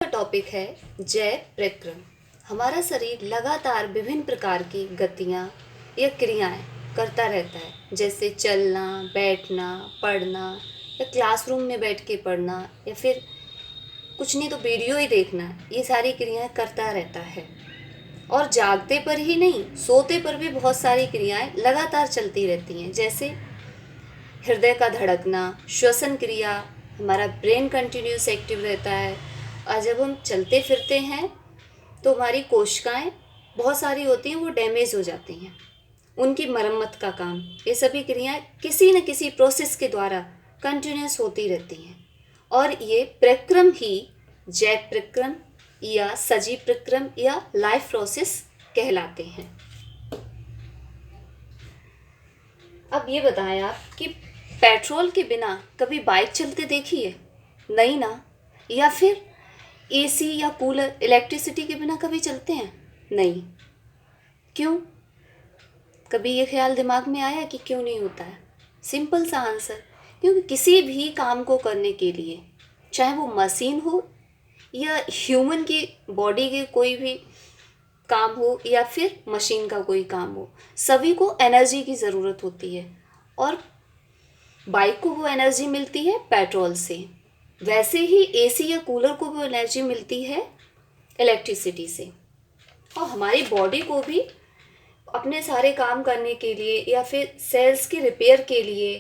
Topic है जय प्रक्रम। हमारा शरीर लगातार विभिन्न प्रकार की गतियाँ या क्रियाएं करता रहता है, जैसे चलना, बैठना, पढ़ना या क्लासरूम में बैठ के पढ़ना या फिर कुछ नहीं तो वीडियो ही देखना। ये सारी क्रियाएं करता रहता है और जागते पर ही नहीं, सोते पर भी बहुत सारी क्रियाएं लगातार चलती रहती हैं, जैसे हृदय का धड़कना, श्वसन क्रिया, हमारा ब्रेन कंटिन्यूस एक्टिव रहता है। और जब हम चलते फिरते हैं तो हमारी कोशिकाएं बहुत सारी होती हैं, वो डैमेज हो जाती हैं, उनकी मरम्मत का काम, ये सभी क्रियाएं किसी न किसी प्रोसेस के द्वारा कंटिन्यूस होती रहती हैं। और ये प्रक्रम ही जैक प्रक्रम या सजीव प्रक्रम या लाइफ प्रोसेस कहलाते हैं। अब ये बताएं आप कि पेट्रोल के बिना कभी बाइक चलते देखी है? नहीं ना। या फिर एसी या कूलर इलेक्ट्रिसिटी के बिना कभी चलते हैं? नहीं। क्यों? कभी ये ख्याल दिमाग में आया कि क्यों नहीं होता है? सिंपल सा आंसर, क्योंकि किसी भी काम को करने के लिए, चाहे वो मशीन हो या ह्यूमन की बॉडी के कोई भी काम हो या फिर मशीन का कोई काम हो, सभी को एनर्जी की ज़रूरत होती है। और बाइक को वो एनर्जी मिलती है पेट्रोल से, वैसे ही एसी या कूलर को भी एनर्जी मिलती है इलेक्ट्रिसिटी से। और हमारी बॉडी को भी अपने सारे काम करने के लिए या फिर सेल्स के रिपेयर के लिए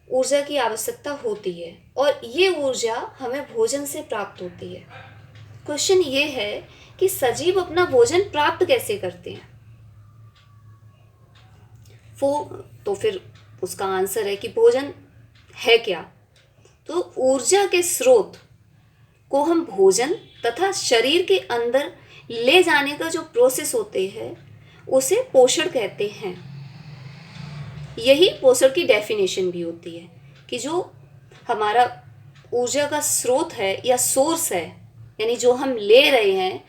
ऊर्जा की आवश्यकता होती है, और ये ऊर्जा हमें भोजन से प्राप्त होती है। क्वेश्चन ये है कि सजीव अपना भोजन प्राप्त कैसे करते हैं? तो फिर उसका आंसर है कि भोजन है क्या? तो ऊर्जा के स्रोत को हम भोजन तथा शरीर के अंदर ले जाने का जो प्रोसेस होते हैं उसे पोषण कहते हैं। यही पोषण की डेफिनेशन भी होती है कि जो हमारा ऊर्जा का स्रोत है या सोर्स है, यानी जो हम ले रहे हैं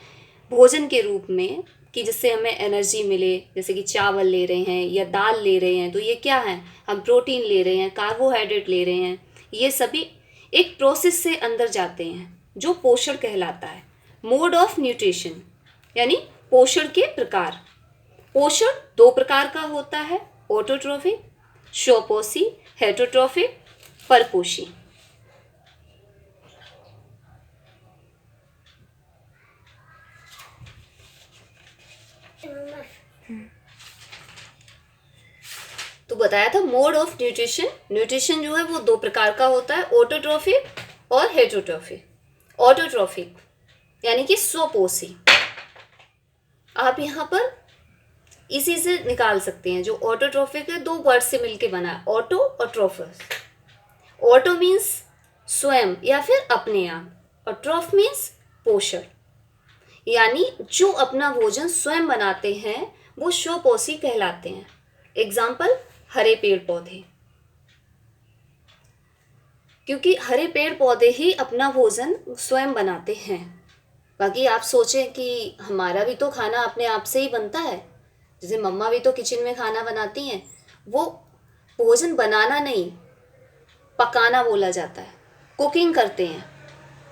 भोजन के रूप में कि जिससे हमें एनर्जी मिले, जैसे कि चावल ले रहे हैं या दाल ले रहे हैं, तो ये क्या है? हम प्रोटीन ले रहे हैं, कार्बोहाइड्रेट ले रहे हैं, ये सभी एक प्रोसेस से अंदर जाते हैं जो पोषण कहलाता है। मोड ऑफ न्यूट्रिशन यानी पोषण के प्रकार। पोषण दो प्रकार का होता है, ऑटोट्रॉफिक, स्वपोषी, हेटरोट्रॉफिक, परपोषी। तो बताया था मोड ऑफ न्यूट्रिशन। न्यूट्रिशन जो है वो दो प्रकार का होता है, ऑटोट्रॉफिक और हेटरोट्रॉफिक। ऑटोट्रॉफिक यानी कि स्वपोषी। आप यहाँ पर इसी से निकाल सकते हैं, जो ऑटोट्रॉफिक है दो वर्ड से मिलके बना है, ऑटो और ट्रोफस। ऑटो मीन्स स्वयं या फिर अपने आप, और ट्रॉफ मीन्स पोषण, यानी जो अपना भोजन स्वयं बनाते हैं वो स्वपोषी कहलाते हैं। एग्जाम्पल, हरे पेड़ पौधे, क्योंकि हरे पेड़ पौधे ही अपना भोजन स्वयं बनाते हैं। बाकी आप सोचें कि हमारा भी तो खाना अपने आप से ही बनता है, जैसे मम्मा भी तो किचन में खाना बनाती हैं, वो भोजन बनाना नहीं, पकाना बोला जाता है, कुकिंग करते हैं।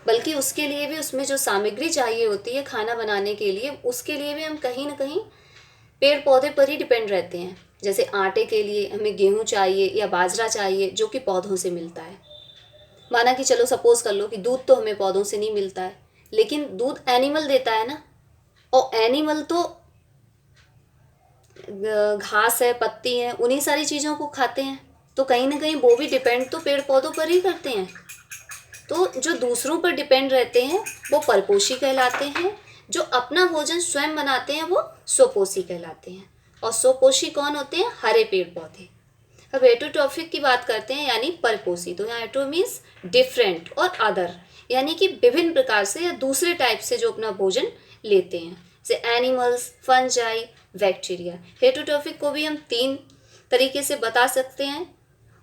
बल्कि उसके लिए भी उसमें जो सामग्री चाहिए होती है खाना बनाने के लिए, उसके लिए भी हम कहीं ना कहीं पेड़ पौधे पर ही डिपेंड रहते हैं। जैसे आटे के लिए हमें गेहूँ चाहिए या बाजरा चाहिए जो कि पौधों से मिलता है। माना कि चलो सपोज कर लो कि दूध तो हमें पौधों से नहीं मिलता है, लेकिन दूध एनिमल देता है ना, और एनिमल तो घास है, पत्ती है, उन्हीं सारी चीज़ों को खाते हैं, तो कहीं ना कहीं वो भी डिपेंड तो पेड़ पौधों पर ही करते हैं। तो जो दूसरों पर डिपेंड रहते हैं वो परपोषी कहलाते हैं, जो अपना भोजन स्वयं बनाते हैं वो स्वपोषी कहलाते हैं। और स्वपोषी कौन होते हैं? हरे पेड़ पौधे। अब हेटरोट्रॉफिक की बात करते हैं यानी परपोषी, तो यहाँ हेटरो मीन्स डिफरेंट और अदर, यानी कि विभिन्न प्रकार से या दूसरे टाइप से जो अपना भोजन लेते हैं, जैसे एनिमल्स, फंजाई, बैक्टीरिया। हेटरोट्रॉफिक को भी हम तीन तरीके से बता सकते हैं,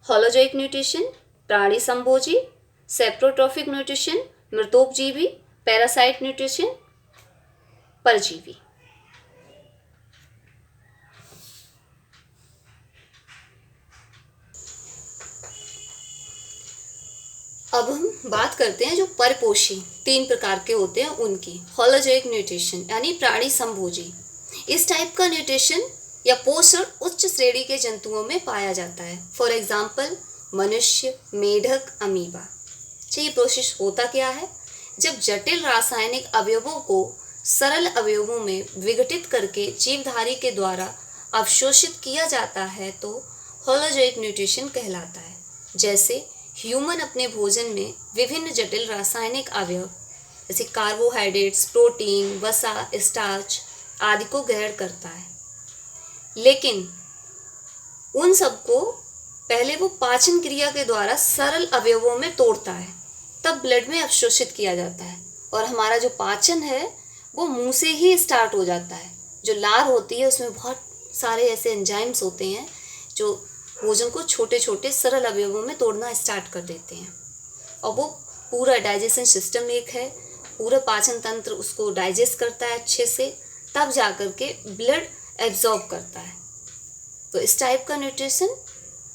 होलोजोइक न्यूट्रिशन, प्राणी संभोजी, सेप्रोट्रॉफिक न्यूट्रिशन, मृतोपजीवी, पैरासाइट न्यूट्रिशन, परजीवी। अब हम बात करते हैं जो परपोषी 3 प्रकार के होते हैं उनकी। होलोजोइक न्यूट्रिशन यानी प्राणी संभोजी। इस टाइप का न्यूट्रिशन या पोषण उच्च श्रेणी के जंतुओं में पाया जाता है। फॉर एग्जाम्पल मनुष्य, मेढक, अमीबा। ये प्रोसेस होता क्या है? जब जटिल रासायनिक अवयवों को सरल अवयवों में विघटित करके जीवधारी के द्वारा अवशोषित किया जाता है तो होलोजोइक न्यूट्रिशन कहलाता है। जैसे ह्यूमन अपने भोजन में विभिन्न जटिल रासायनिक अवयव जैसे कार्बोहाइड्रेट्स, प्रोटीन, वसा, स्टार्च आदि को ग्रहण करता है, लेकिन उन सबको पहले वो पाचन क्रिया के द्वारा सरल अवयवों में तोड़ता है, तब ब्लड में अवशोषित किया जाता है। और हमारा जो पाचन है वो मुंह से ही स्टार्ट हो जाता है। जो लार होती है उसमें बहुत सारे ऐसे एंजाइम्स होते हैं जो भोजन को छोटे छोटे सरल अवयवों में तोड़ना स्टार्ट कर देते हैं, और वो पूरा डाइजेशन सिस्टम एक है, पूरा पाचन तंत्र उसको डाइजेस्ट करता है अच्छे से, तब जा कर के ब्लड एब्जॉर्ब करता है। तो इस टाइप का न्यूट्रिशन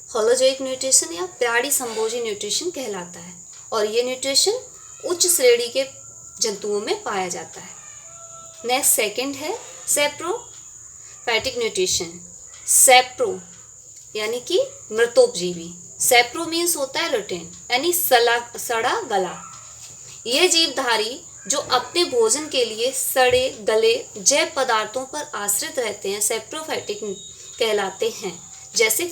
होलोजोइक न्यूट्रिशन या प्राणी संभोजी न्यूट्रिशन कहलाता है, और ये न्यूट्रिशन उच्च श्रेणी के जंतुओं में पाया जाता है। नेक्स्ट सेकंड है सैप्रोफाइटिक न्यूट्रिशन। सैप्रो यानी कि मृतोपजीवी। सैप्रो मीन्स होता है रिटेन यानी सड़ा गला। ये जीवधारी जो अपने भोजन के लिए सड़े गले जैव पदार्थों पर आश्रित रहते हैं सैप्रोफाइटिक कहलाते हैं। जैसे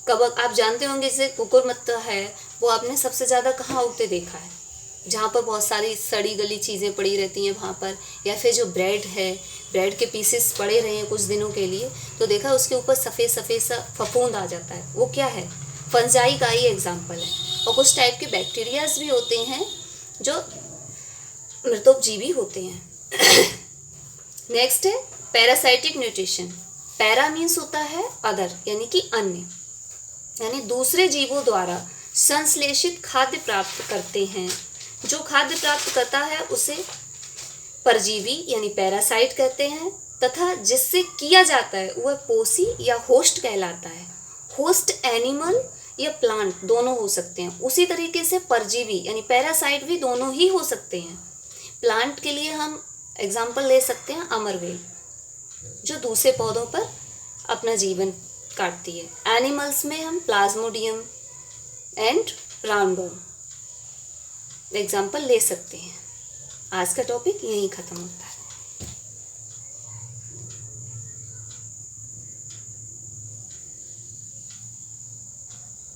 कवक आप जानते होंगे, जैसे कुकुरमुत्ता है वो आपने सबसे ज़्यादा कहाँ उगते देखा है? जहाँ पर बहुत सारी सड़ी गली चीज़ें पड़ी रहती हैं वहाँ पर, या फिर जो ब्रेड है, ब्रेड के पीसेस पड़े रहे हैं कुछ दिनों के लिए तो देखा उसके ऊपर सफ़ेद सफ़ेद सा फफूंद आ जाता है, वो क्या है? फंजाई का ही एग्जाम्पल है। और कुछ टाइप के बैक्टीरियाज भी होते हैं जो मृतोपजीवी होते हैं। नेक्स्ट है पैरासाइटिक न्यूट्रिशन। पैरा मीन्स होता है अदर यानी कि अन्य, यानी दूसरे जीवों द्वारा संश्लेषित खाद्य प्राप्त करते हैं। जो खाद्य प्राप्त करता है उसे परजीवी यानी पैरासाइट कहते हैं, तथा जिससे किया जाता है वह पोषी या होस्ट कहलाता है। होस्ट एनिमल या प्लांट दोनों हो सकते हैं। उसी तरीके से परजीवी यानी पैरासाइट भी दोनों ही हो सकते हैं। प्लांट के लिए हम एग्जाम्पल ले सकते हैं अमरवेल, जो दूसरे पौधों पर अपना जीवन काटती है। एनिमल्स में हम प्लाज्मोडियम एंड राउंडवॉर्म एग्जाम्पल ले सकते हैं। आज का टॉपिक यहीं ख़त्म होता है।